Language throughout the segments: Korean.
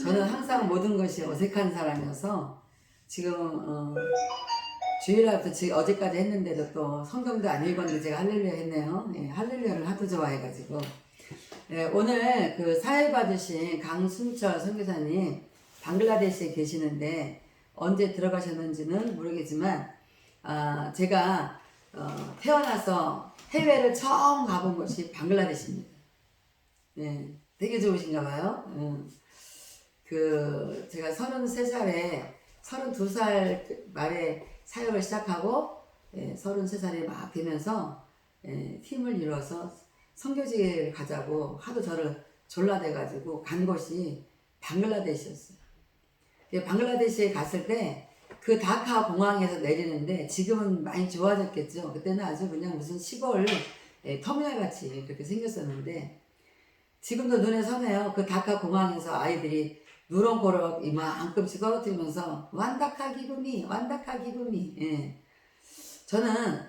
저는 항상 모든 것이 어색한 사람이어서 지금 주일날부터 지금 어제까지 했는데도 또 성경도 안 읽었는데 제가 할렐루야 했네요. 예, 할렐루야를 하도 좋아해가지고 예, 오늘 그 사회 받으신 강순철 선교사님 방글라데시에 계시는데 언제 들어가셨는지는 모르겠지만 제가 태어나서 해외를 처음 가본 곳이 방글라데시입니다. 예, 되게 좋으신가 봐요. 제가 33살에 32살 말에 사역을 시작하고 33살에 막 되면서 팀을 이뤄서 선교지를 가자고 하도 저를 졸라대가지고 간 곳이 방글라데시였어요. 방글라데시에 갔을 때 그 다카 공항에서 내리는데 지금은 많이 좋아졌겠죠. 그때는 아주 그냥 무슨 시골 터미널 같이 그렇게 생겼었는데 지금도 눈에 선해요. 그 다카 공항에서 아이들이 누런 고로 이만큼씩 떨어뜨리면서 완다카 기구미 완다카 기구미. 예. 저는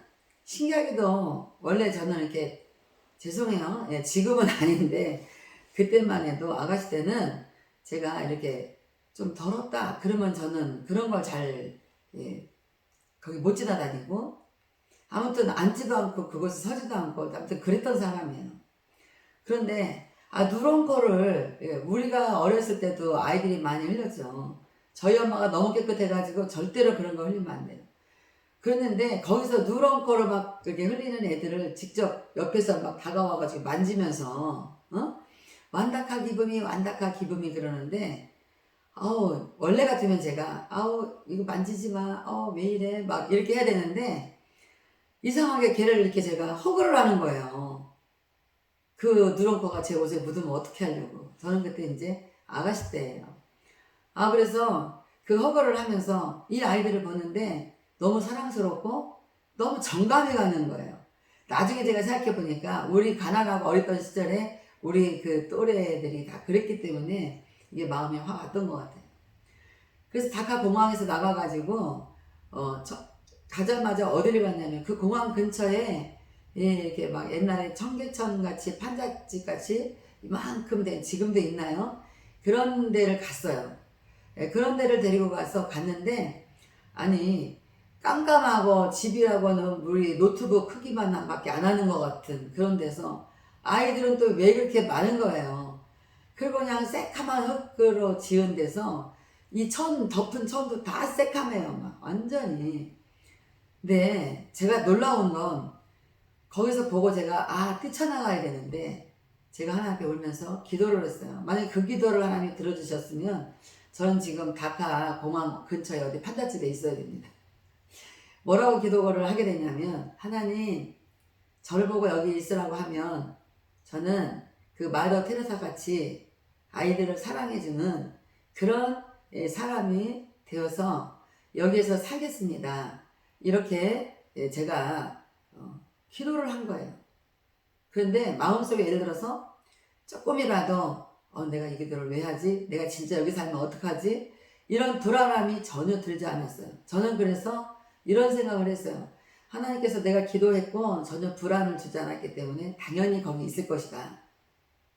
신기하게도 원래 저는 이렇게 죄송해요. 예, 지금은 아닌데 그때만 해도 아가씨 때는 제가 이렇게 좀 더럽다 그러면 저는 그런 걸 잘 거기 못 지나다니고 아무튼 앉지도 않고 그곳에 서지도 않고 아무튼 그랬던 사람이에요. 그런데 누런 거를 우리가 어렸을 때도 아이들이 많이 흘렸죠. 저희 엄마가 너무 깨끗해가지고 절대로 그런 거 흘리면 안 돼요. 그랬는데 거기서 누런 거를 막 이렇게 흘리는 애들을 직접 옆에서 막 다가와가지고 만지면서 완다카 기분이 완다카 기분이 그러는데 원래 같으면 제가 이거 만지지 마 왜 이래 막 이렇게 해야 되는데 이상하게 걔를 이렇게 제가 허그를 하는 거예요. 그 누런 거가 제 옷에 묻으면 어떻게 하려고. 저는 그때 이제 아가씨 때예요. 그래서 그 허그를 하면서 이 아이들을 보는데 너무 사랑스럽고 너무 정감이 가는 거예요. 나중에 제가 생각해 보니까 우리 가난하고 어렸던 시절에 우리 그 또래들이 다 그랬기 때문에 이게 마음에 확 왔던 것 같아요. 그래서 다카 공항에서 나가가지고 가자마자 어디를 갔냐면 그 공항 근처에 이렇게 막 옛날에 청계천 같이 판잣집 같이 이만큼 된 지금도 있나요? 그런 데를 갔어요. 그런 데를 데리고 가서 갔는데 아니 깜깜하고 집이라고는 우리 노트북 크기만 밖에 안 하는 것 같은 그런 데서 아이들은 또 왜 그렇게 많은 거예요. 그리고 그냥 새카만 흙으로 지은 데서 이 덮은 천도 다 새카매요. 막 완전히. 근데 제가 놀라운 건 거기서 보고 제가 뛰쳐나가야 되는데 제가 하나님께 울면서 기도를 했어요. 만약에 그 기도를 하나님이 들어주셨으면 저는 지금 다카 공항 근처에 어디 판잣집에 있어야 됩니다. 뭐라고 기도를 하게 되냐면 하나님 저를 보고 여기 있으라고 하면 저는 그 마더 테레사 같이 아이들을 사랑해주는 그런 사람이 되어서 여기에서 살겠습니다. 이렇게 제가 기도를 한 거예요. 그런데 마음속에 예를 들어서 조금이라도 내가 이 기도를 왜 하지? 내가 진짜 여기 살면 어떡하지? 이런 불안함이 전혀 들지 않았어요. 저는 그래서 이런 생각을 했어요. 하나님께서 내가 기도했고 전혀 불안을 주지 않았기 때문에 당연히 거기 있을 것이다.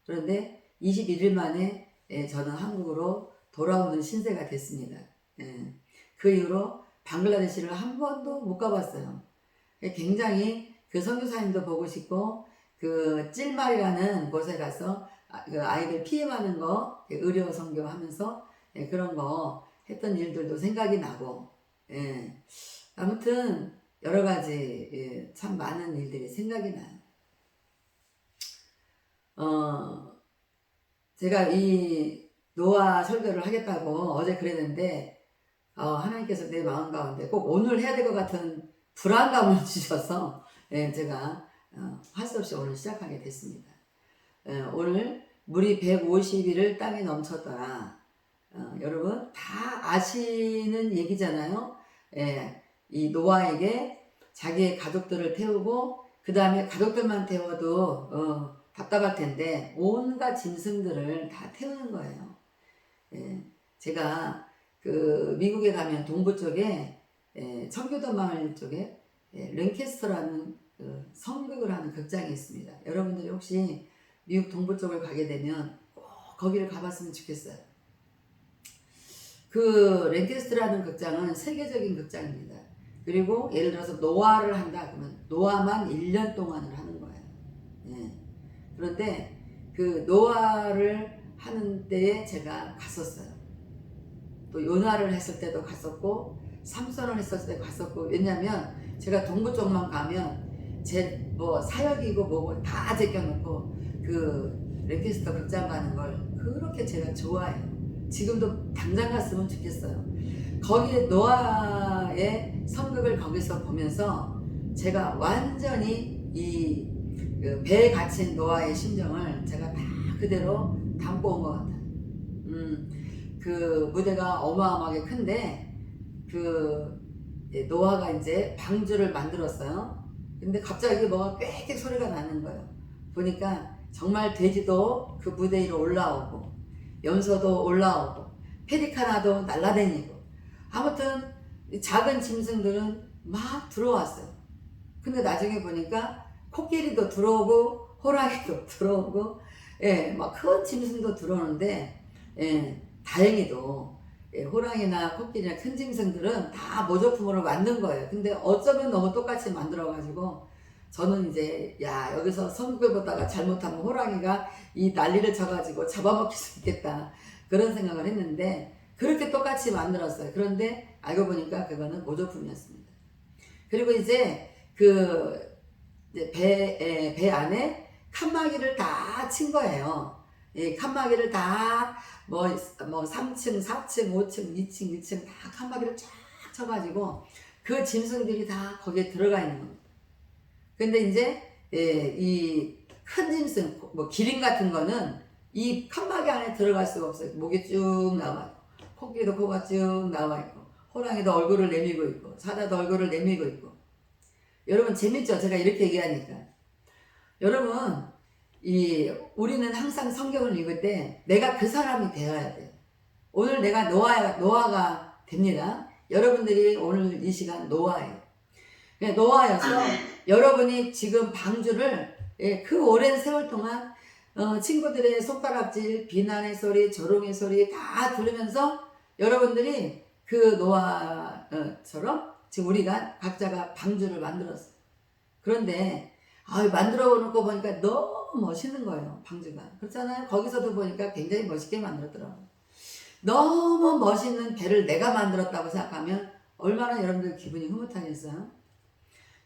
그런데 21일 만에 저는 한국으로 돌아오는 신세가 됐습니다. 그 이후로 방글라데시를 한 번도 못 가봤어요. 굉장히 그 선교사님도 보고 싶고 그 찔말이라는 곳에 가서 그 아이들 피임하는 거 의료 선교하면서 그런 거 했던 일들도 생각이 나고 아무튼 여러 가지 참 많은 일들이 생각이 나요. 제가 이 노아 설교를 하겠다고 어제 그랬는데 하나님께서 내 마음 가운데 꼭 오늘 해야 될 것 같은 불안감을 주셔서 제가 할 수 없이 오늘 시작하게 됐습니다. 오늘 물이 150일을 땅에 넘쳤더라. 여러분 다 아시는 얘기잖아요. 이 노아에게 자기의 가족들을 태우고 그 다음에 가족들만 태워도 답답할 텐데 온갖 짐승들을 다 태우는 거예요. 제가 그 미국에 가면 동부 쪽에 청교도 마을 쪽에 랭캐스터라는 그 성극을 하는 극장이 있습니다. 여러분들이 혹시 미국 동부 쪽을 가게 되면 꼭 거기를 가봤으면 좋겠어요. 그 랭캐스트라는 극장은 세계적인 극장입니다. 그리고 예를 들어서 노아를 한다 그러면 노아만 1년 동안을 하는 거예요. 예. 그런데 그 노아를 하는 때에 제가 갔었어요. 또 요나를 했을 때도 갔었고 삼손을 했을 때도 갔었고, 왜냐면 제가 동부 쪽만 가면 제 뭐 사역이고 뭐고 다 제껴놓고 그 랭캐스터 극장 가는 걸 그렇게 제가 좋아해요. 지금도 당장 갔으면 좋겠어요. 거기에 노아의 성극을 거기서 보면서 제가 완전히 이 배에 갇힌 노아의 심정을 제가 다 그대로 담고 온 것 같아요. 그 무대가 어마어마하게 큰데 그 노아가 이제 방주를 만들었어요. 근데 갑자기 뭐가 꽥꽥 소리가 나는 거예요. 보니까 정말 돼지도 그 무대 위로 올라오고 염소도 올라오고 페리카나도 날아다니고, 아무튼 작은 짐승들은 막 들어왔어요. 근데 나중에 보니까 코끼리도 들어오고 호랑이도 들어오고, 예, 막 큰 짐승도 들어오는데, 예, 다행히도 예, 호랑이나 코끼리나 큰 짐승들은 다 모조품으로 만든 거예요. 근데 어쩌면 너무 똑같이 만들어가지고 저는 이제 야, 여기서 성극을 보다가 잘못하면 호랑이가 이 난리를 쳐가지고 잡아먹힐 수 있겠다, 그런 생각을 했는데 그렇게 똑같이 만들었어요. 그런데 알고 보니까 그거는 모조품이었습니다. 그리고 이제 그 배 안에 칸막이를 다 친 거예요. 이 칸막이를 다 뭐 3층, 4층, 5층, 2층, 1층 다 칸막이를 쫙 쳐가지고 그 짐승들이 다 거기에 들어가 있는 겁니다. 근데 이제 이 큰 짐승, 뭐 기린 같은 거는 이 칸막이 안에 들어갈 수가 없어요. 목이 쭉 나와 있고, 코끼리도 코가 쭉 나와 있고, 호랑이도 얼굴을 내밀고 있고, 사자도 얼굴을 내밀고 있고. 여러분 재밌죠? 제가 이렇게 얘기하니까. 여러분, 우리는 항상 성경을 읽을 때 내가 그 사람이 되어야 돼요. 오늘 내가 노아가 됩니다. 여러분들이 오늘 이 시간 노아예요. 노아여서 여러분이 지금 방주를 그 오랜 세월 동안 친구들의 손가락질, 비난의 소리, 조롱의 소리 다 들으면서 여러분들이 그 노아처럼 지금 우리가 각자가 방주를 만들었어요. 그런데 만들어 놓고 보니까 너무 멋있는 거예요, 방주가. 그렇잖아요. 거기서도 보니까 굉장히 멋있게 만들었더라고요. 너무 멋있는 배를 내가 만들었다고 생각하면 얼마나 여러분들 기분이 흐뭇하겠어요?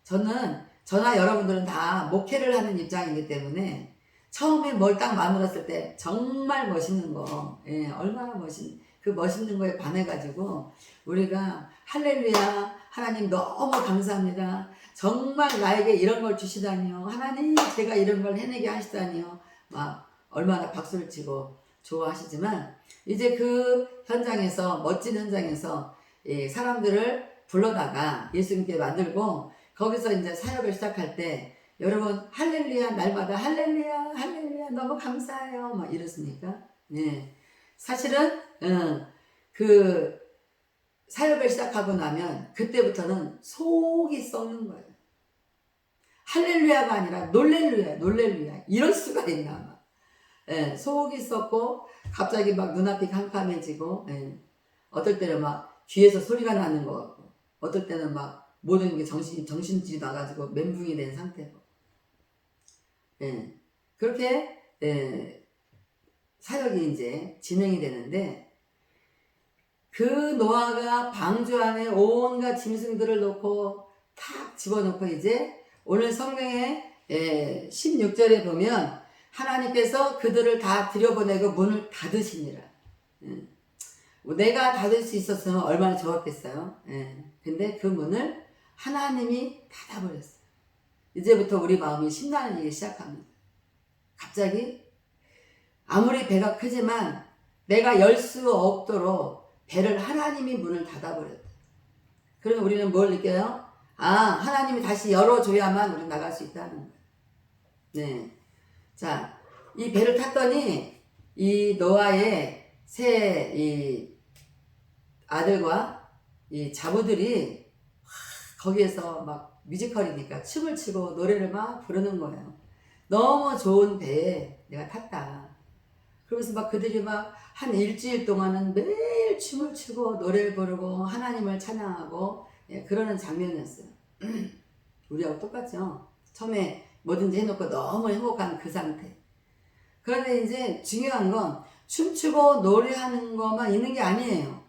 저나 여러분들은 다 목회를 하는 입장이기 때문에 처음에 뭘 딱 만들었을 때 정말 멋있는 거, 얼마나 그 멋있는 거에 반해가지고 우리가 할렐루야, 하나님 너무 감사합니다. 정말 나에게 이런 걸 주시다니요. 하나님, 제가 이런 걸 해내게 하시다니요. 막 얼마나 박수를 치고 좋아하시지만, 이제 그 현장에서, 멋진 현장에서 사람들을 불러다가 예수님께 만들고 거기서 이제 사역을 시작할 때 여러분 할렐루야, 날마다 할렐루야, 할렐루야, 너무 감사해요, 막 이렇습니까? 네. 사실은 그 사역을 시작하고 나면 그때부터는 속이 썩는 거예요. 할렐루야가 아니라 놀렐루야 이럴 수가 있나. 속이 썩고 갑자기 막 눈앞이 캄캄해지고, 어떨 때는 막 귀에서 소리가 나는 것 같고, 어떨 때는 막 모든 게 정신줄이 나가지고 멘붕이 된 상태고, 그렇게 사역이 이제 진행이 되는데, 그 노아가 방주 안에 온갖 짐승들을 놓고 탁 집어넣고, 이제 오늘 성경의 16절에 보면 하나님께서 그들을 다 들여보내고 문을 닫으시니라. 내가 닫을 수 있었으면 얼마나 좋았겠어요. 근데 그 문을 하나님이 닫아버렸어요. 이제부터 우리 마음이 신나는 일이 시작합니다. 갑자기 아무리 배가 크지만 내가 열 수 없도록 배를 하나님이 문을 닫아버렸다. 그러면 우리는 뭘 느껴요? 하나님이 다시 열어줘야만 우리 나갈 수 있다는 거예요. 네. 자, 이 배를 탔더니 이 노아의 세 아들과 이 자부들이 거기에서 막 뮤지컬이니까 춤을 추고 노래를 막 부르는 거예요. 너무 좋은 배에 내가 탔다. 그러면서 막 그들이 막 한 일주일 동안은 매일 춤을 추고 노래를 부르고 하나님을 찬양하고 예, 그러는 장면이었어요. 우리하고 똑같죠. 처음에 뭐든지 해놓고 너무 행복한 그 상태. 그런데 이제 중요한 건 춤추고 노래하는 것만 있는 게 아니에요.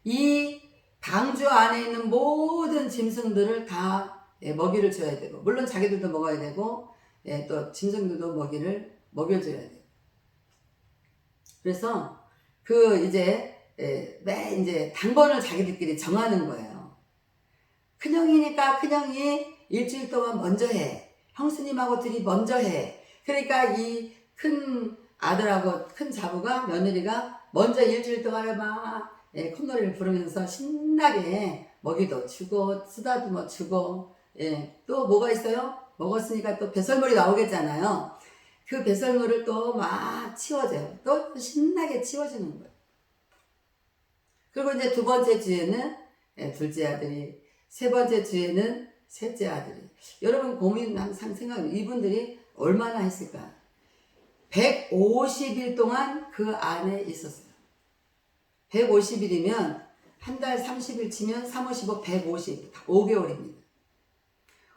이 방주 안에 있는 모든 짐승들을 다 예, 먹이를 줘야 되고, 물론 자기들도 먹어야 되고, 예, 또 짐승들도 먹여줘야 돼요. 그래서 그 이제 매 이제 당번을 자기들끼리 정하는 거예요. 큰형이니까 큰형이 일주일 동안 먼저 해. 형수님하고 둘이 먼저 해. 그러니까 이 큰 아들하고 큰 자부가 며느리가 먼저 일주일 동안에 막 콧노래를 부르면서 신나게 먹이도 주고 쓰다듬어 주고 또 뭐가 있어요? 먹었으니까 또 배설물이 나오겠잖아요. 그 배설물을 또 막 치워줘요. 또 신나게 치워주는 거예요. 그리고 이제 두 번째 주에는 둘째 아들이, 세 번째 주에는 셋째 아들이. 여러분 고민 항상 생각해요. 이분들이 얼마나 했을까? 150일 동안 그 안에 있었어요. 150일이면 한 달 30일 치면 3, 5, 15, 150, 5개월입니다.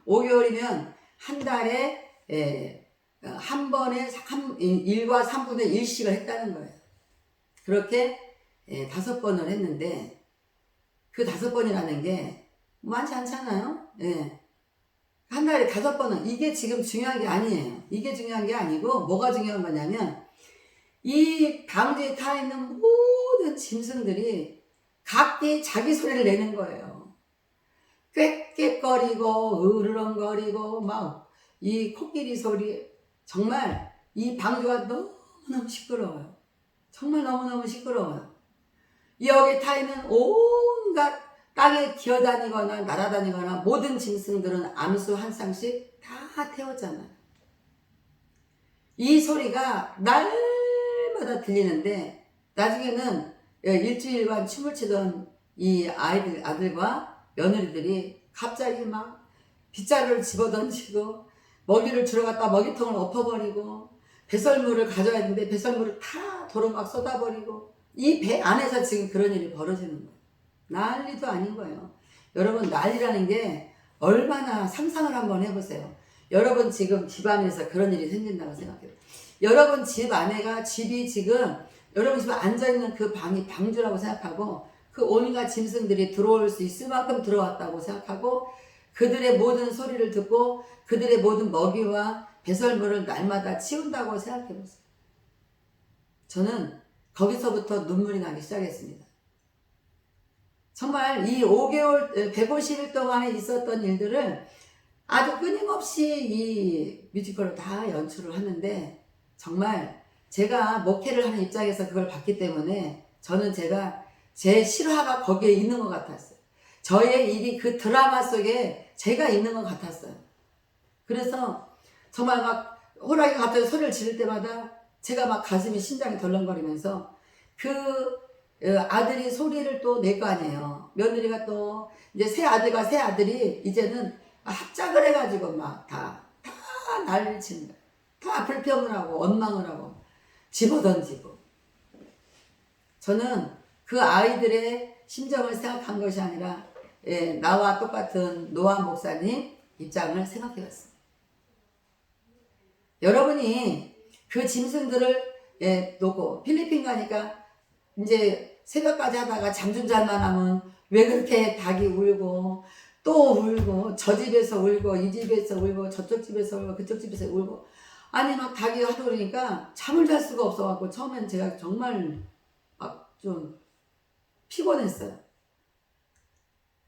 5개월이면 한 달에 한 번에 1과 3분의 1씩을 했다는 거예요. 그렇게 5번을 했는데 그 5번이라는 게 많지 않잖아요. 한 달에 5번은 이게 지금 중요한 게 아니에요. 이게 중요한 게 아니고 뭐가 중요한 거냐면 이 방주에 타 있는 모든 짐승들이 각기 자기 소리를 내는 거예요. 꽥꽥거리고 으르렁거리고 막 이 코끼리 소리, 정말 이 방주가 너무너무 시끄러워요. 정말 너무너무 시끄러워요. 여기 타 있는 온갖 땅에 기어다니거나 날아다니거나 모든 짐승들은 암수 한 쌍씩 다 태웠잖아요. 이 소리가 날마다 들리는데 나중에는 일주일간 춤을 추던 이 아들과 며느리들이 갑자기 막 빗자루를 집어던지고 먹이를 주러 갔다 먹이통을 엎어버리고 배설물을 가져야 되는데 배설물을 다 도로 막 쏟아버리고 이 배 안에서 지금 그런 일이 벌어지는 거예요. 난리도 아닌 거예요. 여러분 난리라는 게 얼마나 상상을 한번 해보세요. 여러분 지금 집 안에서 그런 일이 생긴다고 생각해요. 여러분 집 안에가 집이 지금 여러분 집에 앉아있는 그 방이 방주라고 생각하고 그 온갖 짐승들이 들어올 수 있을 만큼 들어왔다고 생각하고 그들의 모든 소리를 듣고 그들의 모든 먹이와 배설물을 날마다 치운다고 생각해보세요. 저는 거기서부터 눈물이 나기 시작했습니다. 정말 이 5개월, 150일 동안에 있었던 일들을 아주 끊임없이 이 뮤지컬을 다 연출을 하는데 정말 제가 목회를 하는 입장에서 그걸 봤기 때문에 저는 제가 제 실화가 거기에 있는 것 같았어요. 저의 일이 그 드라마 속에 제가 있는 것 같았어요. 그래서 정말 막 호랑이가 갑자기 소리를 지를 때마다 제가 막 가슴이 심장이 덜렁거리면서 그 아들이 소리를 또 낼 거 아니에요. 며느리가 또 이제 새 아들과 새 아들이 이제는 합작을 해가지고 막 다 난리를 치는 거예요. 다 불평을 하고 원망을 하고 집어던지고. 저는 그 아이들의 심정을 생각한 것이 아니라 나와 똑같은 노아 목사님 입장을 생각해 봤습니다. 여러분이 그 짐승들을 놓고 필리핀 가니까 이제 새벽까지 하다가 잠 좀 잘만 하면 왜 그렇게 닭이 울고 또 울고 저 집에서 울고 이 집에서 울고 저쪽 집에서 울고 그쪽 집에서 울고 아니 막 닭이 하도 그러니까 잠을 잘 수가 없어갖고 처음엔 제가 정말 막 좀 피곤했어요.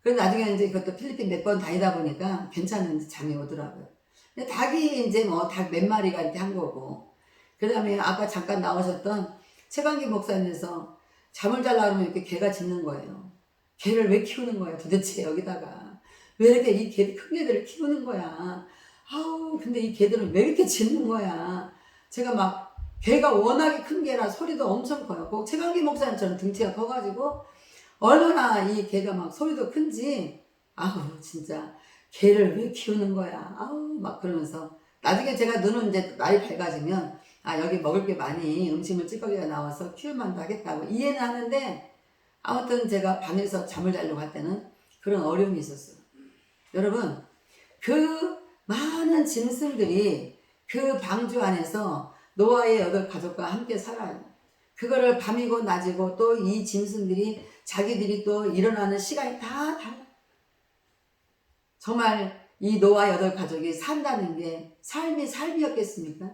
그래서 나중에 이제 그것도 필리핀 몇 번 다니다 보니까 괜찮은지 잠이 오더라고요. 근데 닭이 이제 뭐 닭 몇 마리가 이렇게 한 거고 그 다음에 아까 잠깐 나오셨던 최강기 목사님께서 잠을 자려고 하면 이렇게 개가 짖는 거예요. 개를 왜 키우는 거야 도대체 여기다가 왜 이렇게 이 큰 개들을 키우는 거야. 아우 근데 이 개들은 왜 이렇게 짖는 거야. 제가 막 개가 워낙에 큰 개라 소리도 엄청 커요. 꼭 최강기 목사님처럼 등치가 커가지고 얼마나 이 개가 막 소리도 큰지 아우 진짜 개를 왜 키우는 거야. 아우 막 그러면서 나중에 제가 눈은 이제 날이 밝아지면 여기 먹을 게 많이 음식물 찌꺼기가 나와서 키우면 하겠다고 이해는 하는데, 아무튼 제가 방에서 잠을 자려고 할 때는 그런 어려움이 있었어요. 여러분, 그 많은 짐승들이 그 방주 안에서 노아의 8가족과 함께 살아요. 그거를 밤이고 낮이고 또 이 짐승들이 자기들이 또 일어나는 시간이 다 달라. 정말 이 노아 8가족이 산다는 게 삶이었겠습니까?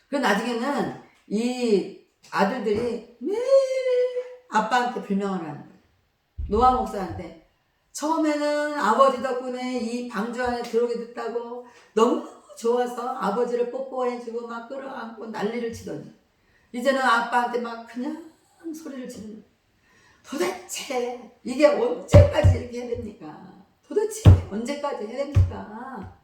그 나중에는 이 아들들이 매일 아빠한테 불명을 하는 거예요. 노아 목사한테. 처음에는 아버지 덕분에 이 방주 안에 들어오게 됐다고 너무 좋아서 아버지를 뽀뽀해주고 막 끌어안고 난리를 치더니 이제는 아빠한테 막 그냥 소리를 지르는 거예요. 도대체 이게 언제까지 이렇게 해야 됩니까? 도대체 언제까지 해야 됩니까?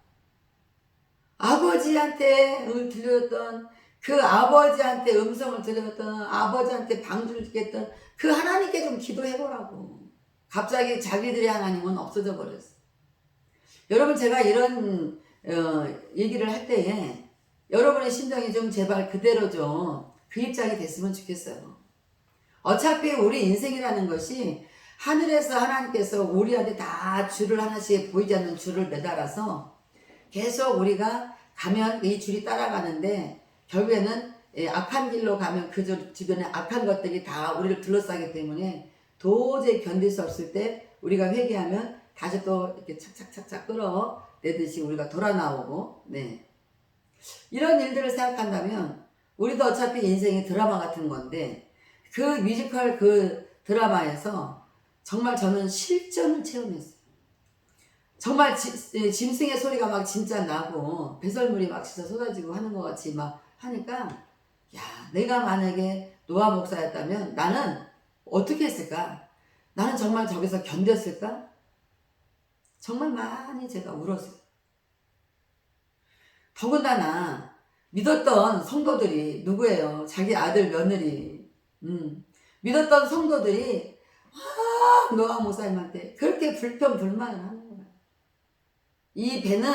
아버지한테 들렸던 그 아버지한테 음성을 들렸던 아버지한테 방주를 주겠던 그 하나님께 좀 기도해보라고. 갑자기 자기들의 하나님은 없어져 버렸어. 여러분, 제가 이런 얘기를 할 때에 여러분의 심정이 좀 제발 그대로 좀 그 입장이 됐으면 좋겠어요. 어차피 우리 인생이라는 것이 하늘에서 하나님께서 우리한테 다 줄을 하나씩 보이지 않는 줄을 매달아서 계속 우리가 가면 이 줄이 따라가는데 결국에는 악한 길로 가면 그 주변에 악한 것들이 다 우리를 둘러싸기 때문에 도저히 견딜 수 없을 때 우리가 회개하면 다시 또 이렇게 착착착착 끌어내듯이 우리가 돌아 나오고, 네. 이런 일들을 생각한다면 우리도 어차피 인생이 드라마 같은 건데 그 뮤지컬 그 드라마에서 정말 저는 실전을 체험했어요. 정말 짐승의 소리가 막 진짜 나고 배설물이 막 진짜 쏟아지고 하는 것 같이 막 하니까, 야, 내가 만약에 노아 목사였다면 나는 어떻게 했을까? 나는 정말 저기서 견뎠을까? 정말 많이 제가 울었어요. 더군다나 믿었던 성도들이 누구예요? 자기 아들 며느리. 믿었던 성도들이 노아 목사님한테 그렇게 불평불만을 하는 거예요. 이 배는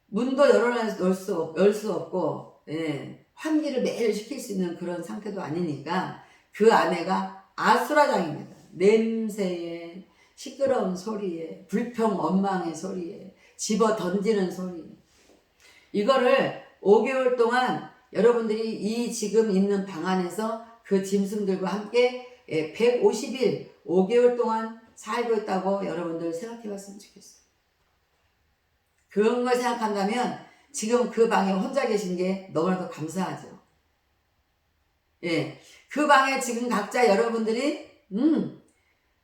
문도 열 수 없고, 예, 환기를 매일 시킬 수 있는 그런 상태도 아니니까 그 아내가 아수라장입니다. 냄새에, 시끄러운 소리에, 불평 원망의 소리에, 집어 던지는 소리. 이거를 5개월 동안 여러분들이 이 지금 있는 방 안에서 그 짐승들과 함께 150일, 5개월 동안 살고 있다고 여러분들 생각해 봤으면 좋겠어요. 그런 걸 생각한다면 지금 그 방에 혼자 계신 게 너무나도 감사하죠. 예, 그 방에 지금 각자 여러분들이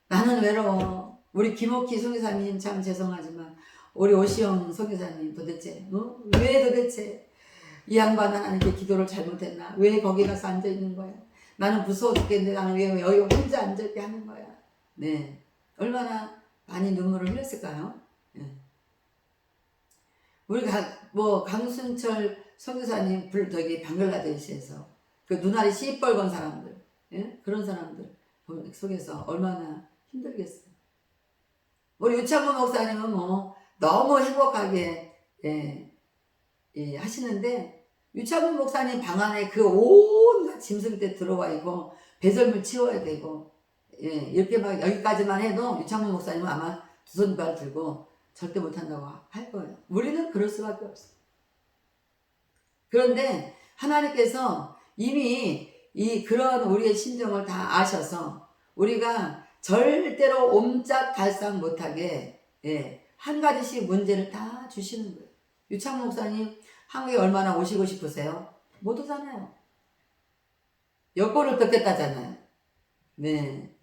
나는 외로워. 우리 김옥희 선교사님 참 죄송하지만 우리 오시영 선교사님 도대체 왜 도대체 이 양반 하나님께 기도를 잘못했나? 왜 거기 가서 앉아있는 거야? 나는 무서워 죽겠는데 나는 왜 여기 혼자 앉아있게 하는 거야? 네, 얼마나 많이 눈물을 흘렸을까요? 네. 우리 강순철 선교사님 저기 방글라데시에서 그 눈알이 시뻘건 사람들, 예? 그런 사람들 속에서 얼마나 힘들겠어요. 우리 유창문 목사님은 너무 행복하게 하시는데 유창문 목사님 방 안에 그 온갖 짐승들 들어와 있고 배설물 치워야 되고, 예, 이렇게 막 여기까지만 해도 유창문 목사님은 아마 두 손발 들고 절대 못한다고 할 거예요. 우리는 그럴 수밖에 없어요. 그런데 하나님께서 이미 그런 우리의 심정을 다 아셔서 우리가 절대로 옴짝달싹 못하게, 예, 한 가지씩 문제를 다 주시는 거예요. 유창문 목사님 한국에 얼마나 오시고 싶으세요? 못 오잖아요. 여권을 뺏겠다잖아요. 네.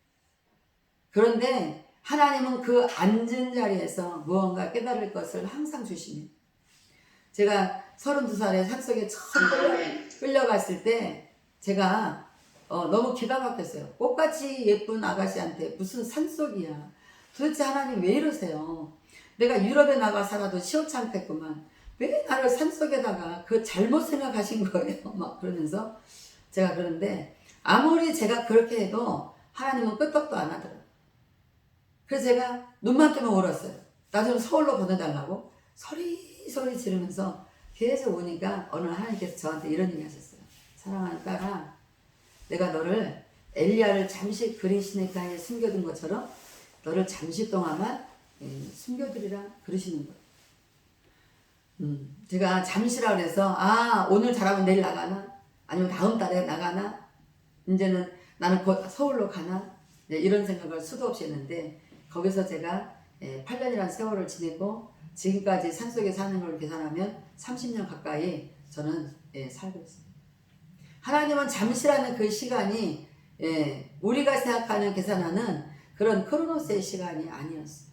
그런데 하나님은 그 앉은 자리에서 무언가 깨달을 것을 항상 주십니다. 제가 32살에 산속에 처음 끌려갔을 때 제가 너무 기가 막혔어요. 꽃같이 예쁜 아가씨한테 무슨 산속이야. 도대체 하나님 왜 이러세요? 내가 유럽에 나가 살아도 시원찮겠구만. 왜 나를 산속에다가 그 잘못 생각하신 거예요? 막 그러면서 제가 그런데 아무리 제가 그렇게 해도 하나님은 끄떡도 안 하더라고요. 그래서 제가 눈만 뜨면 울었어요. 나 좀 서울로 보내달라고 소리 지르면서 계속 오니까 어느 하나님께서 저한테 이런 얘기 하셨어요. 사랑하는 딸아, 내가 너를 엘리야를 잠시 그린 시냇가에 숨겨둔 것처럼 너를 잠시 동안만 숨겨두리라 그러시는 거예요. 제가 잠시라 그래서 오늘 잘하면 내일 나가나? 아니면 다음 달에 나가나? 이제는 나는 곧 서울로 가나? 이런 생각을 수도 없이 했는데 거기서 제가 8년이라는 세월을 지내고 지금까지 산속에 사는 걸 계산하면 30년 가까이 저는 살고 있어요. 하나님은 잠시라는 그 시간이 우리가 생각하는 계산하는 그런 크로노스의 시간이 아니었어요.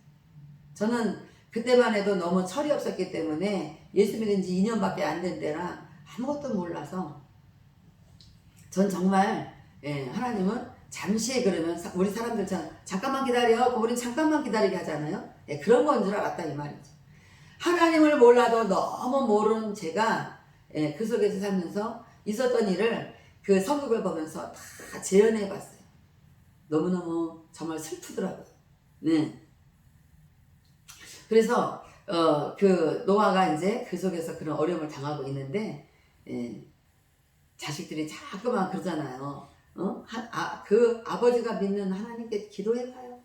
저는 그때만 해도 너무 철이 없었기 때문에 예수 믿은 지 2년밖에 안 된 때라 아무것도 몰라서 전 정말 하나님은 잠시 그러면 우리 사람들처럼 잠깐만 기다려 그분이 잠깐만 기다리게 하잖아요. 그런 건 줄 알았다 이 말이죠. 하나님을 몰라도 너무 모르는 제가 그 속에서 살면서 있었던 일을 그 성경을 보면서 다 재현해 봤어요. 너무너무 정말 슬프더라고요. 네. 그래서 그 노아가 이제 그 속에서 그런 어려움을 당하고 있는데 자식들이 자꾸만 그러잖아요. 그 아버지가 믿는 하나님께 기도해봐요.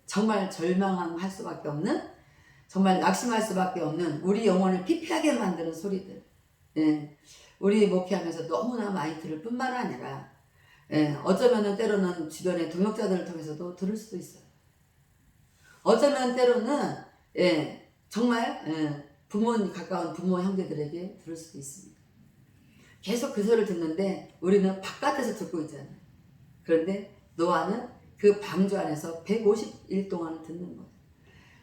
정말 절망할 수밖에 없는, 정말 낙심할 수밖에 없는 우리 영혼을 피폐하게 만드는 소리들. 우리 목회하면서 너무나 많이 들을 뿐만 아니라 어쩌면 때로는 주변의 동역자들을 통해서도 들을 수도 있어요. 어쩌면 때로는 정말 가까운 부모 형제들에게 들을 수도 있습니다. 계속 그 소리를 듣는데 우리는 바깥에서 듣고 있잖아요. 그런데 노아는 그 방주 안에서 150일 동안 듣는 거예요.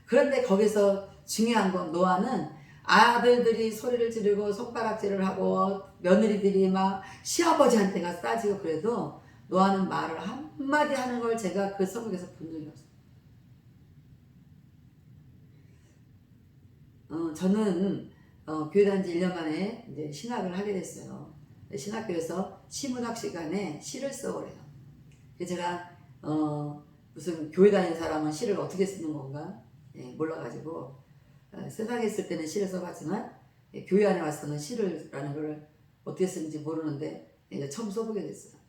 그런데 거기서 중요한 건 노아는 아들들이 소리를 지르고 손가락질을 하고 며느리들이 막 시아버지한테 가서 따지고 그래도 노아는 말을 한마디 하는 걸 제가 그 성경에서 본 적이 없어요. 저는 교회 다닌 지 1년 만에 이제 신학을 하게 됐어요. 신학교에서 시문학 시간에 시를 써오래요. 그래서 제가 무슨 교회 다니는 사람은 시를 어떻게 쓰는 건가 몰라가지고 세상에 있을 때는 시를 써봤지만 교회 안에 와서는 시를라는 걸 어떻게 쓰는지 모르는데 이제 처음 써보게 됐어요.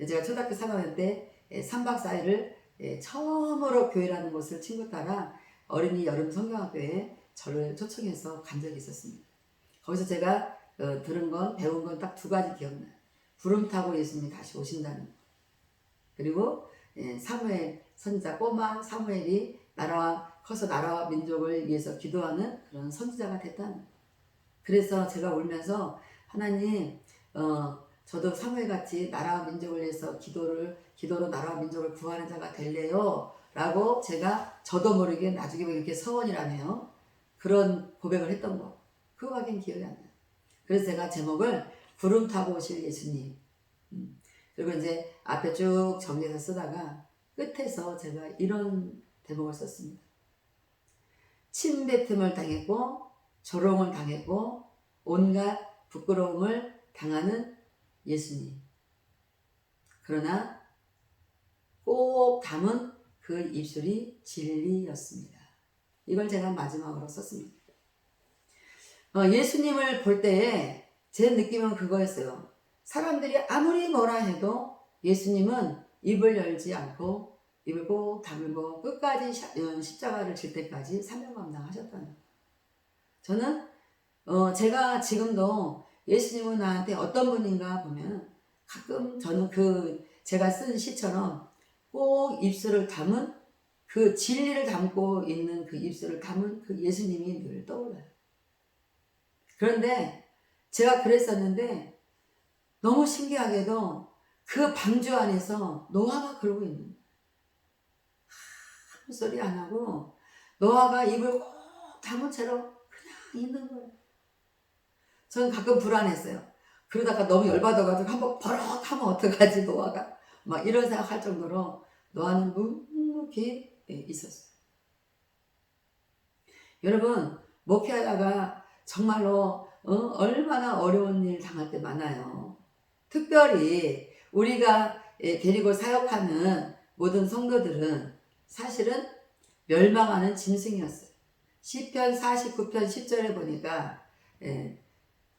제가 초등학교 3학년 때 3박 4일을 처음으로 교회라는 곳을 친구 따라 어린이 여름 성경학교에 저를 초청해서 간 적이 있었습니다. 거기서 제가 들은 건, 배운 건 딱 2가지 기억나요. 구름 타고 예수님이 다시 오신다는 거. 그리고 사무엘 선지자, 꼬마 사무엘이 커서 나라와 민족을 위해서 기도하는 그런 선지자가 됐다는 거. 그래서 제가 울면서 하나님, 저도 사무엘같이 나라와 민족을 위해서 기도로 나라와 민족을 구하는 자가 될래요? 라고 제가 저도 모르게 나중에 이렇게 서원이라네요. 그런 고백을 했던 거. 그거밖에 기억이 안 나요. 그래서 제가 제목을 구름 타고 오실 예수님. 그리고 이제 앞에 쭉 정리해서 쓰다가 끝에서 제가 이런 대목을 썼습니다. 침뱉음을 당했고 조롱을 당했고 온갖 부끄러움을 당하는 예수님. 그러나 꼭 담은 그 입술이 진리였습니다. 이걸 제가 마지막으로 썼습니다. 예수님을 볼 때에 제 느낌은 그거였어요. 사람들이 아무리 뭐라 해도 예수님은 입을 열지 않고 입을 꼭 다물고 끝까지 십자가를 질 때까지 사명 감당하셨다는 거예요. 저는 제가 지금도 예수님은 나한테 어떤 분인가 보면 가끔 저는 제가 쓴 시처럼 꼭 입술을 담은 그 진리를 담고 있는 그 입술을 담은 그 예수님이 늘 떠올라요. 그런데 제가 그랬었는데 너무 신기하게도 그 방주 안에서 노아가 그러고 있는 거예요. 아무 소리 안 하고 노아가 입을 꼭 담은 채로 그냥 있는 거예요. 저는 가끔 불안했어요. 그러다가 너무 열받아가지고 한번 버럭하면 어떡하지 노아가 막 이런 생각할 정도로 노아는 묵묵히 있었어요. 여러분 목회하다가 정말로 얼마나 어려운 일 당할 때 많아요. 특별히 우리가 데리고 사역하는 모든 성도들은 사실은 멸망하는 짐승이었어요. 시편 49편 10절에 보니까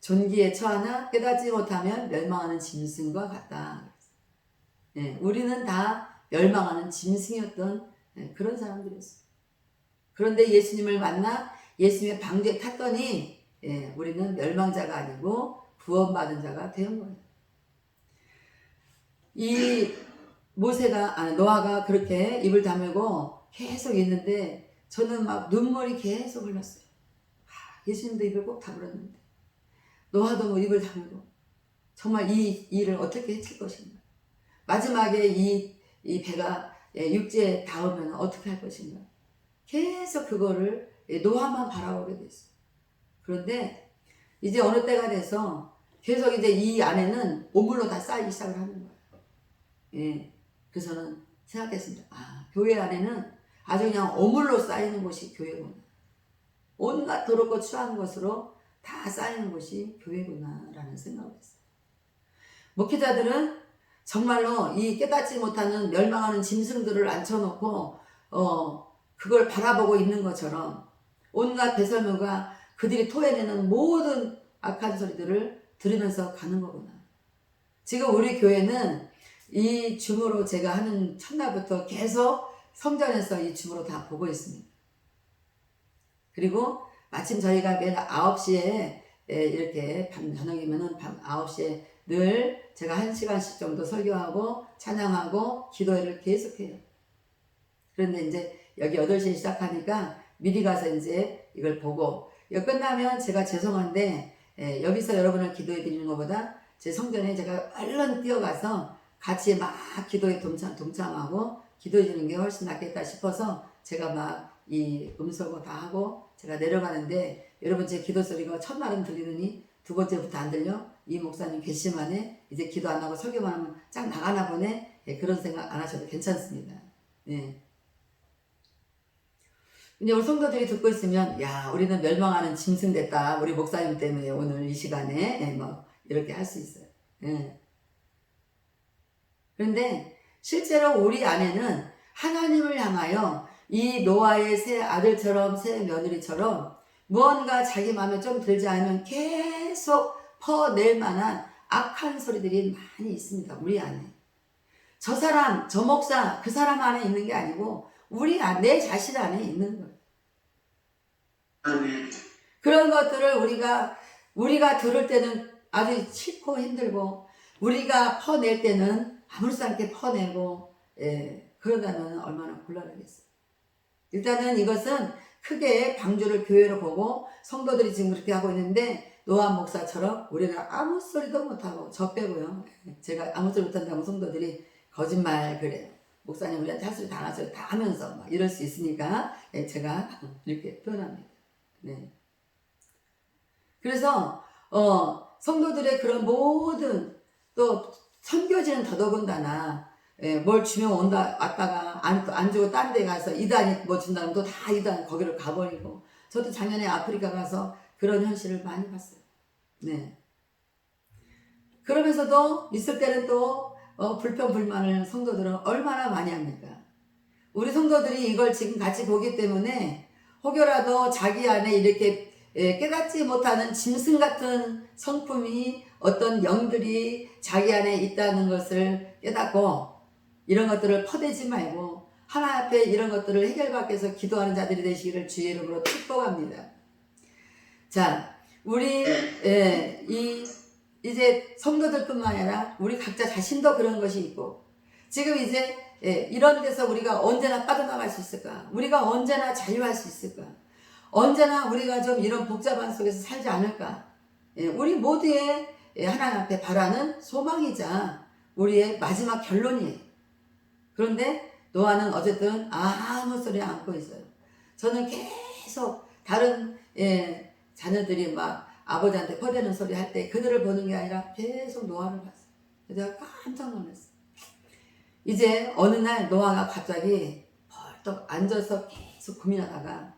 존귀에 처하나 깨닫지 못하면 멸망하는 짐승과 같다. 예, 우리는 다 멸망하는 짐승이었던 그런 사람들이었어요. 그런데 예수님을 만나 예수님의 방주에 탔더니 우리는 멸망자가 아니고 구원받은 자가 된 거예요. 이 노아가 그렇게 입을 다물고 계속 있는데 저는 막 눈물이 계속 흘렀어요. 예수님도 입을 꼭 다물었는데 노아도 뭐 입을 다물고 정말 이 일을 어떻게 해칠 것인가. 마지막에 이 배가 육지에 닿으면 어떻게 할 것인가. 계속 그거를 노아만 바라보게 됐어요. 그런데 이제 어느 때가 돼서 계속 이제 이 안에는 오물로 다 쌓이기 시작을 하는 거예요. 예. 그래서 저는 생각했습니다. 교회 안에는 아주 그냥 오물로 쌓이는 곳이 교회구나. 온갖 더럽고 추한 것으로 다 쌓이는 곳이 교회구나라는 생각을 했어요. 목회자들은 정말로 이 깨닫지 못하는 멸망하는 짐승들을 앉혀놓고 그걸 바라보고 있는 것처럼 온갖 배설물과 그들이 토해내는 모든 악한 소리들을 들으면서 가는 거구나. 지금 우리 교회는 이 줌으로 제가 하는 첫날부터 계속 성전에서 이 줌으로 다 보고 있습니다. 그리고 마침 저희가 매일 9시에 이렇게 저녁이면은 밤 9시에 늘 제가 1시간씩 정도 설교하고 찬양하고 기도회를 계속해요. 그런데 이제 여기 8시에 시작하니까 미리 가서 이제 이걸 보고 이거 끝나면 제가 죄송한데 여기서 여러분을 기도해 드리는 것보다 제 성전에 제가 얼른 뛰어가서 같이 막 기도에 동참하고 기도해 주는 게 훨씬 낫겠다 싶어서 제가 막 이 음소거 다 하고 제가 내려가는데 여러분 제 기도 소리가 첫날은 들리더니 두 번째부터 안 들려? 이 목사님 괘씸하네? 이제 기도 안 하고 설교만 하면 쫙 나가나 보네? 그런 생각 안 하셔도 괜찮습니다. 예. 이제 우리 성도들이 듣고 있으면 우리는 멸망하는 짐승 됐다. 우리 목사님 때문에 오늘 이 시간에 뭐 이렇게 할 수 있어요. 예. 그런데 실제로 우리 안에는 하나님을 향하여 이 노아의 새 아들처럼 새 며느리처럼 무언가 자기 마음에 좀 들지 않으면 계속 퍼낼 만한 악한 소리들이 많이 있습니다. 우리 안에. 저 사람, 저 목사, 그 사람 안에 있는 게 아니고 내 자신 안에 있는 거예요. 아멘. 그런 것들을 우리가 들을 때는 아주 싫고 힘들고 우리가 퍼낼 때는 아무렇지 않게 퍼내고 그러다면 얼마나 곤란하겠어요. 일단은 이것은 크게 방주를 교회로 보고 성도들이 지금 그렇게 하고 있는데 노아 목사처럼 우리는 아무 소리도 못하고 저 빼고요. 제가 아무 소리 못한다고 성도들이 거짓말 그래요. 목사님 우리한테 할 소리 다 한 소리 다 하면서 막 이럴 수 있으니까 제가 이렇게 표현합니다. 네. 그래서 성도들의 그런 모든 또 선교지는 더더군다나 뭘 주면 왔다가 안 주고 딴 데 가서 이단이 뭐 준다면 또 다 이단 거기를 가버리고 저도 작년에 아프리카 가서 그런 현실을 많이 봤어요. 네. 그러면서도 있을 때는 또 불평불만을 성도들은 얼마나 많이 합니까? 우리 성도들이 이걸 지금 같이 보기 때문에 혹여라도 자기 안에 이렇게 깨닫지 못하는 짐승 같은 성품이 어떤 영들이 자기 안에 있다는 것을 깨닫고 이런 것들을 퍼대지 말고 하나님 앞에 이런 것들을 해결받기 위해서 기도하는 자들이 되시기를 주의 이름으로 축복합니다. 자, 우리 이제 성도들뿐만 아니라 우리 각자 자신도 그런 것이 있고 지금 이제 이런 데서 우리가 언제나 빠져나갈 수 있을까? 우리가 언제나 자유할 수 있을까? 언제나 우리가 좀 이런 복잡한 속에서 살지 않을까? 우리 모두의 하나님 앞에 바라는 소망이자 우리의 마지막 결론이에요. 그런데 노아는 어쨌든 아무 소리 안고 있어요. 저는 계속 다른 자녀들이 막 아버지한테 퍼대는 소리 할 때 그들을 보는 게 아니라 계속 노아를 봤어요. 내가 깜짝 놀랐어요. 이제 어느 날 노아가 갑자기 벌떡 앉아서 계속 고민하다가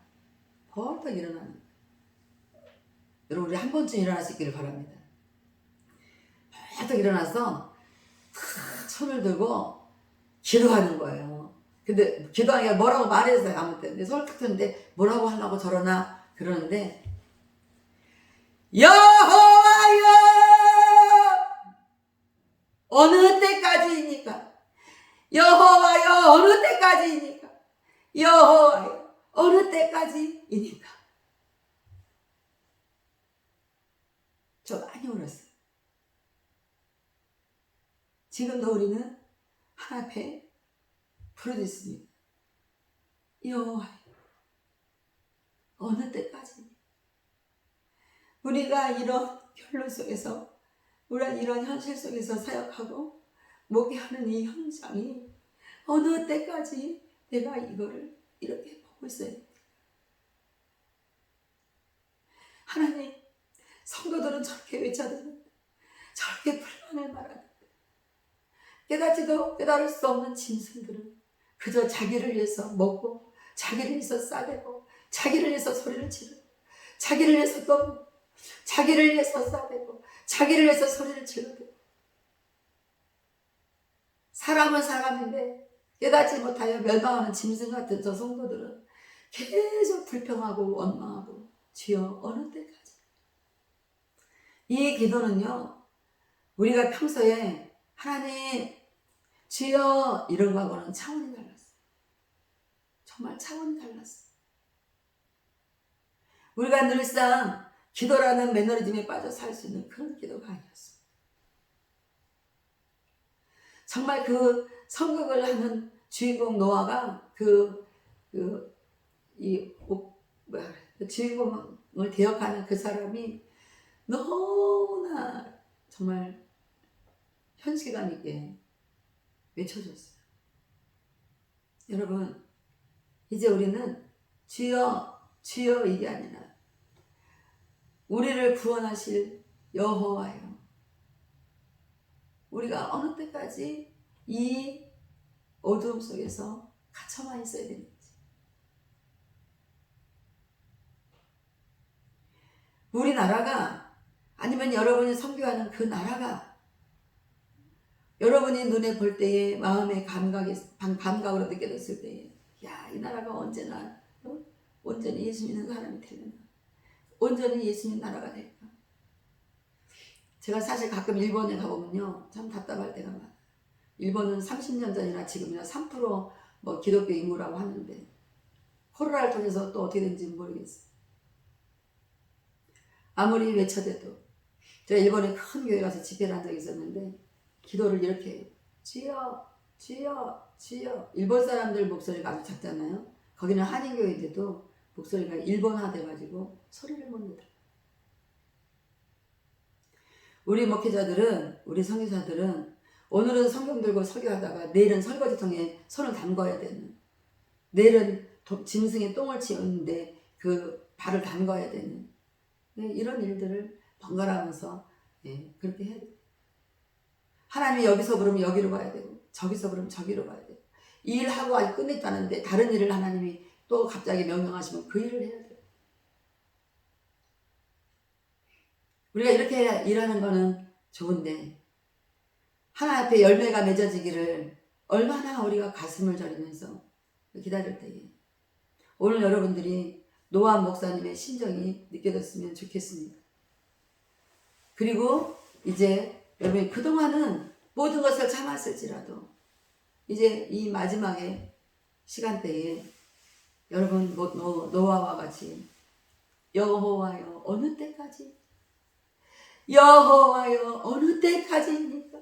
벌떡 일어나는 거예요. 여러분 우리 한 번쯤 일어날 수 있기를 바랍니다. 벌떡 일어나서 손을 들고 기도하는 거예요. 근데 기도하기가 뭐라고 말했어요. 아무 때. 근데 손을 탁 드는데 뭐라고 하려고 저러나 그러는데 여호와 어느 때까지이니까? 여호와여 어느 때까지이니까? 여호와여 어느 때까지이니까? 저 많이 울었어요. 지금도 우리는 하나님 앞에 부르짖습니다. 여호와여 어느 때까지? 우리가 이런 결론 속에서, 우리가 이런 현실 속에서 사역하고 목회하는 이 현장이 어느 때까지 내가 이거를 이렇게 보고 있어야 됩니까? 하나님, 성도들은 저렇게 외쳐드는데, 저렇게 불만을 말하는데, 깨닫지도 깨달을 수 없는 짐승들은 그저 자기를 위해서 먹고, 자기를 위해서 싸대고, 자기를 위해서 소리를 지르고, 자기를 위해서 또 자기를 위해서 싸대고, 자기를 위해서 소리를 지르고, 사람은 사람인데 깨닫지 못하여 멸망하는 짐승 같은 저 성도들은 계속 불평하고 원망하고, 주여 어느 때까지? 이 기도는요, 우리가 평소에 하나님 주여 이런 거하고는 차원이 달랐어요. 정말 차원이 달랐어요. 우리가 늘상 기도라는 매너리즘에 빠져 살 수 있는 그런 기도가 아니었어요. 정말 그 성극을 하는 주인공 노아가 그 주인공을 대역하는 그 사람이 너무나 정말 현실감 있게 외쳐줬어요. 여러분, 이제 우리는 주여 주여 이게 아니라 우리를 구원하실 여호와여, 우리가 어느 때까지 이 어두움 속에서 갇혀만 있어야 되는지, 우리나라가 아니면 여러분이 선교하는 그 나라가 여러분이 눈에 볼 때에 마음의 감각으로 느껴졌을 때에, 야, 이 나라가 언제나 온전히 예수 믿는 사람이 되려나, 온전히 예수 믿는 나라가 될까? 제가 사실 가끔 일본에 가보면요, 참 답답할 때가 많아요. 일본은 30년 전이나 지금이나 3% 뭐 기독교 인구라고 하는데 코로나를 통해서 또 어떻게 된지는 모르겠어요. 아무리 외쳐대도, 제가 일본에 큰 교회 가서 집회를 한 적이 있었는데 기도를 이렇게 해요. 주여 주여 주여. 일본 사람들 목소리가 아주 작잖아요. 거기는 한인교회인데도 목소리가 일본화 돼가지고 소리를 못 내더라고요. 우리 목회자들은, 우리 선교사들은 오늘은 성경 들고 설교하다가 내일은 설거지통에 손을 담궈야 되는, 내일은 짐승의 똥을 치우는데 그 발을 담궈야 되는, 이런 일들을 번갈아 가면서 그렇게 해야 돼요. 하나님이 여기서 부르면 여기로 가야 되고, 저기서 부르면 저기로 가야 되고, 이 일하고 아직 끝냈다는데 다른 일을 하나님이 또 갑자기 명령하시면 그 일을 해야 돼요. 우리가 이렇게 일하는 거는 좋은데 하나님 앞에 열매가 맺어지기를 얼마나 우리가 가슴을 저리면서 기다릴 때에, 오늘 여러분들이 노아 목사님의 심정이 느껴졌으면 좋겠습니다. 그리고 이제 여러분이 그동안은 모든 것을 참았을지라도 이제 이 마지막에 시간대에 여러분 노아와 같이 여호와여 어느 때까지, 여호와여 어느 때까지입니까?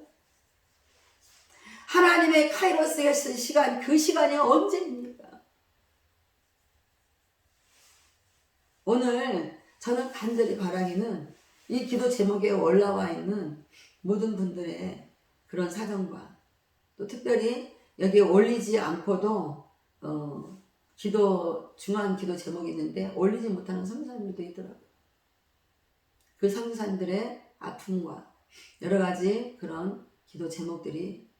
하나님의 카이로스의 시간, 그 시간이 언제입니까? 오늘 저는 간절히 바라기는 이 기도 제목에 올라와 있는 모든 분들의 그런 사정과, 또 특별히 여기에 올리지 않고도 중요한 기도 제목이 있는데 올리지 못하는 선교사님들도 있더라고요. 그 선교사님들의 아픔과 여러 가지 그런 기도 제목들이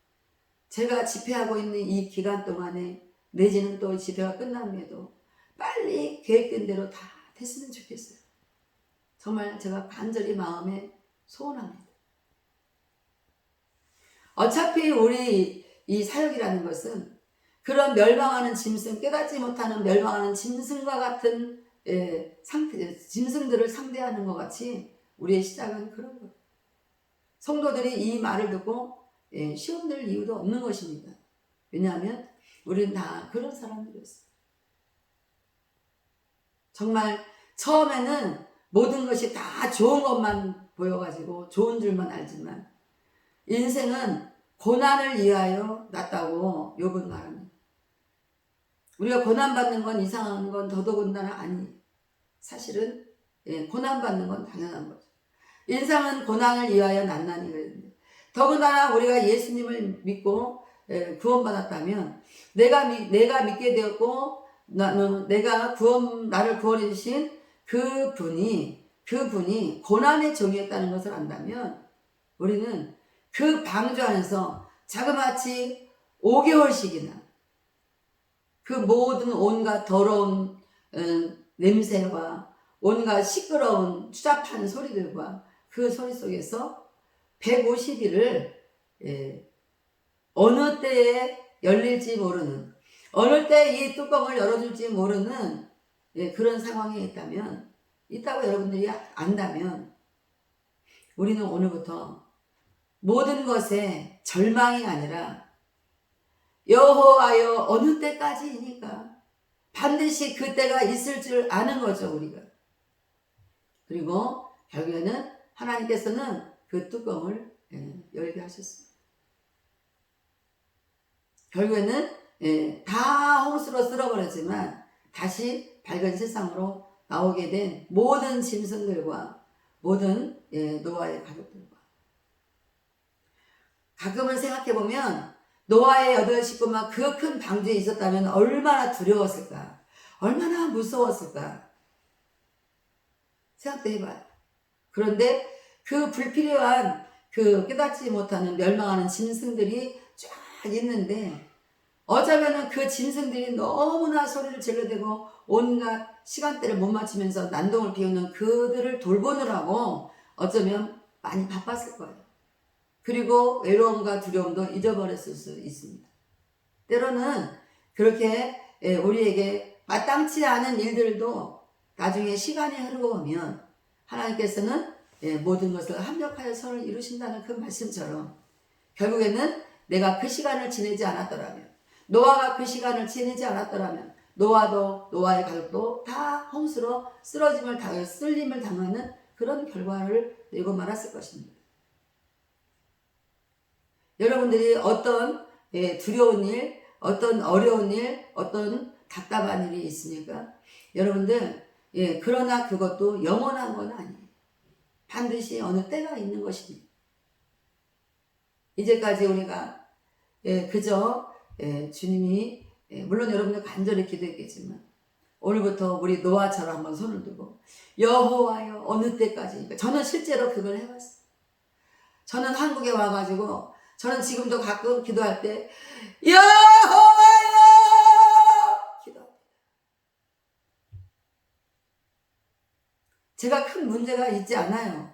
제가 집회하고 있는 이 기간 동안에, 내지는 또 집회가 끝난 후에도 빨리 계획된 대로 다 됐으면 좋겠어요. 정말 제가 간절히 마음에 소원합니다. 어차피 우리 이 사역이라는 것은 그런 멸망하는 짐승, 깨닫지 못하는 멸망하는 짐승과 같은 짐승들을 상대하는 것 같이 우리의 시작은 그런 거예요. 성도들이 이 말을 듣고 시험 될 이유도 없는 것입니다. 왜냐하면 우리는 다 그런 사람들이었어요. 정말 처음에는 모든 것이 다 좋은 것만 보여가지고 좋은 줄만 알지만 인생은 고난을 위하여 났다고 욥은 말합니다. 우리가 고난받는 건 이상한 건 더더군다나 아니. 사실은 고난받는 건 당연한 거죠. 인생은 고난을 위하여 났나니 그랬는데 더군다나 우리가 예수님을 믿고 구원받았다면 내가 믿게 되었고 나를 구원해 주신 그분이 고난의 종이었다는 것을 안다면 우리는 그 방주 안에서 자그마치 5개월씩이나 그 모든 온갖 더러운 냄새와 온갖 시끄러운 추잡한 소리들과 그 소리 속에서 150일을 어느 때에 열릴지 모르는, 어느 때 이 뚜껑을 열어줄지 모르는 그런 상황에 있다고 여러분들이 안다면 우리는 오늘부터 모든 것에 절망이 아니라 여호와여 어느 때까지이니까 반드시 그 때가 있을 줄 아는 거죠, 우리가. 그리고 결국에는 하나님께서는 그 뚜껑을 열게 하셨습니다. 결국에는 다 홍수로 쓸어버렸지만 다시 밝은 세상으로 나오게 된 모든 짐승들과 모든 노아의 가족들과 가끔은 생각해보면 노아의 8 식구만 그 큰 방주에 있었다면 얼마나 두려웠을까, 얼마나 무서웠을까 생각도 해봐요. 그런데 그 불필요한 그 깨닫지 못하는 멸망하는 짐승들이 쫙 있는데 어쩌면은 그 짐승들이 너무나 소리를 질러대고 온갖 시간대를 못 맞추면서 난동을 피우는 그들을 돌보느라고 어쩌면 많이 바빴을 거예요. 그리고 외로움과 두려움도 잊어버렸을 수 있습니다. 때로는 그렇게 우리에게 마땅치 않은 일들도 나중에 시간이 흐르고 보면 하나님께서는 모든 것을 합력하여 선을 이루신다는 그 말씀처럼 결국에는 내가 그 시간을 지내지 않았더라면, 노아가 그 시간을 지내지 않았더라면 노아도 노아의 가족도 다 홍수로 쓸림을 당하는 그런 결과를 내고 말았을 것입니다. 여러분들이 어떤 두려운 일, 어떤 어려운 일, 어떤 답답한 일이 있으니까 여러분들 그러나 그것도 영원한 건 아니에요. 반드시 어느 때가 있는 것입니다. 이제까지 우리가 그저 주님이 물론 여러분들 간절히 기도했겠지만 오늘부터 우리 노아처럼 한번 손을 들고 여호와여 어느 때까지. 저는 실제로 그걸 해봤어요. 저는 한국에 와가지고 저는 지금도 가끔 기도할 때 여호와여 기도합니다. 제가 큰 문제가 있지 않아요.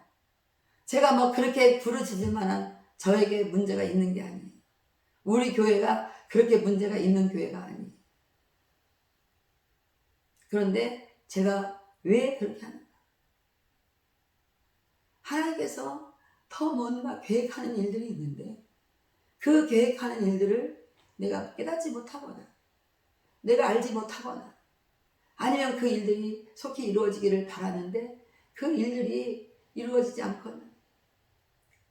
제가 뭐 그렇게 부르짖을 만한 저에게 문제가 있는 게 아니에요. 우리 교회가 그렇게 문제가 있는 교회가 아니에요. 그런데 제가 왜 그렇게 하는가? 하나님께서 더 뭔가 계획하는 일들이 있는데 그 계획하는 일들을 내가 깨닫지 못하거나 내가 알지 못하거나 아니면 그 일들이 속히 이루어지기를 바라는데 그 일들이 이루어지지 않거나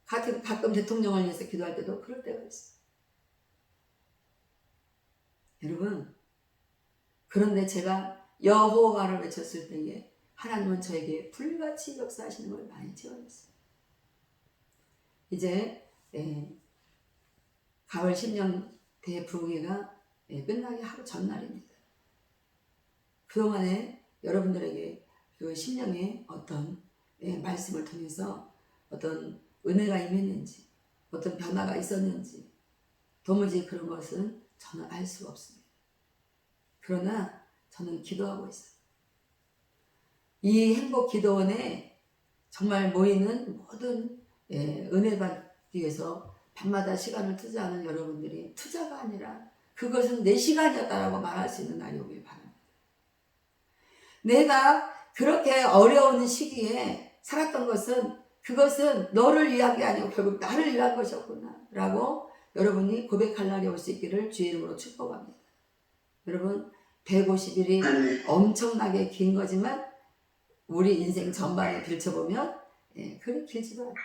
가끔 대통령을 위해서 기도할 때도 그럴 때가 있어요. 여러분, 그런데 제가 여호와를 외쳤을 때에 하나님은 저에게 불같이 역사하시는 걸 많이 체험했어요. 이제 가을 신년 대부흥회가 끝나기 하루 전날입니다. 그동안에 여러분들에게 그 신령의 어떤 말씀을 통해서 어떤 은혜가 임했는지 어떤 변화가 있었는지 도무지 그런 것은 저는 알 수가 없습니다. 그러나 저는 기도하고 있어요. 이 행복기도원에 정말 모이는 모든 은혜 받기 위해서 밤마다 시간을 투자하는 여러분들이 투자가 아니라 그것은 내 시간이었다라고 말할 수 있는 날이 오길 바랍니다. 내가 그렇게 어려운 시기에 살았던 것은 그것은 너를 위한 게 아니고 결국 나를 위한 것이었구나 라고 여러분이 고백할 날이 올 수 있기를 주의 이름으로 축복합니다. 여러분 150일이 엄청나게 긴 거지만 우리 인생 전반에 들춰보면 그리 길지도 않아요.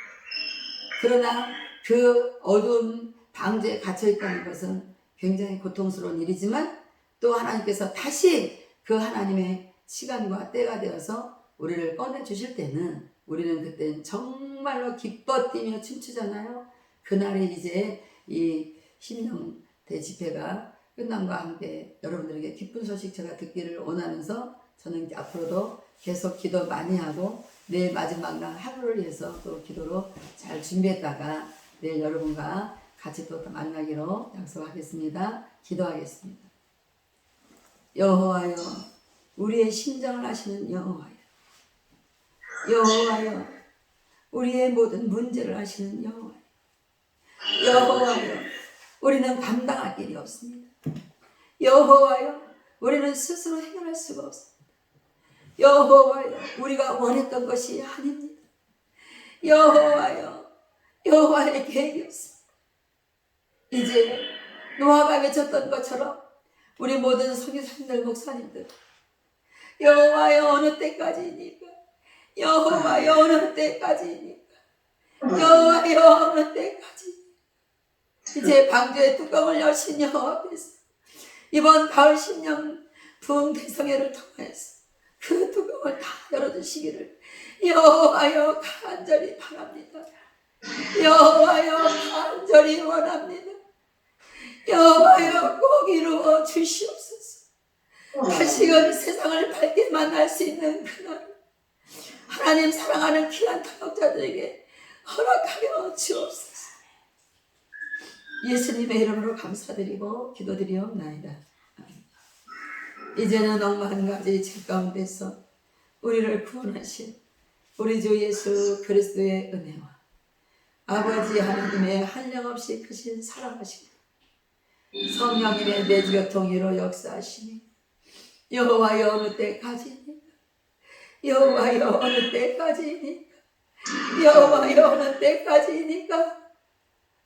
그러나 그 어두운 방주에 갇혀있다는 것은 굉장히 고통스러운 일이지만 또 하나님께서 다시 그 하나님의 시간과 때가 되어서 우리를 꺼내주실 때는 우리는 그때 정말로 기뻐 뛰며 춤추잖아요. 그날이 이제 이 신명대 집회가 끝남과 함께 여러분들에게 기쁜 소식 제가 듣기를 원하면서 저는 앞으로도 계속 기도 많이 하고 내일 마지막 날 하루를 위해서 또 기도로 잘 준비했다가 내일 여러분과 같이 또 만나기로 약속하겠습니다. 기도하겠습니다. 여호와여, 우리의 심정을 아시는 여호와여, 여호와여, 우리의 모든 문제를 아시는 여호와여, 여호와여, 우리는 감당할 길이 없습니다. 여호와여, 우리는 스스로 해결할 수가 없습니다. 여호와여, 우리가 원했던 것이 아닙니다. 여호와여, 여호와의 계획이 없습니다. 이제 노아가 외쳤던 것처럼 우리 모든 선교사님들, 목사님들, 여호와여 어느 때까지입니까? 여호와여 어느 때까지입니까? 여호와여 어느 때까지? 이제 방주의 뚜껑을 여신 여호와께서 이번 가을 신령 부흥 대성회를 통해서 그 뚜껑을 다 열어주시기를 여호와여 간절히 바랍니다. 여호와여 간절히 원합니다. 여호와여 꼭 이루어 주시옵소서. 다시금 세상을 밝게 만날 수 있는 그날 하나님 사랑하는 귀한 타격자들에게 허락하여 주옵소서. 예수님의 이름으로 감사드리고 기도드리옵나이다. 이제는 억만 가지 죄 가운데서 우리를 구원하신 우리 주 예수 그리스도의 은혜와 아버지 하나님의 한량없이 크신 사랑하심 성령님의 내주교통으로 역사하시니 여호와여 어느 때까지입니까? 여호와여 어느 때까지입니까? 여호와여 어느 때까지입니까?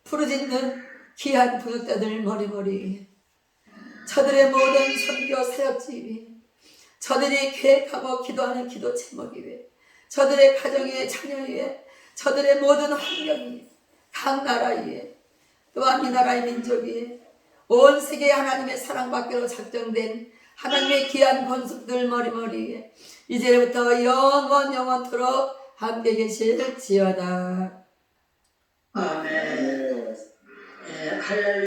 부르짖는 귀한 부역자들 머리머리 위에 저들의 모든 선교 사역지 위에 저들이 계획하고 기도하는 기도 제목이 위에 저들의 가정 위에 자녀 위에 저들의 모든 환경 위에 각 나라 위에 또한 이 나라의 민족 위에 온 세계 하나님의 사랑받기로 작정된 하나님의 귀한 권속들 머리머리 위에 이제부터 영원토록 함께 계실지어다. 아멘. 할렐루야.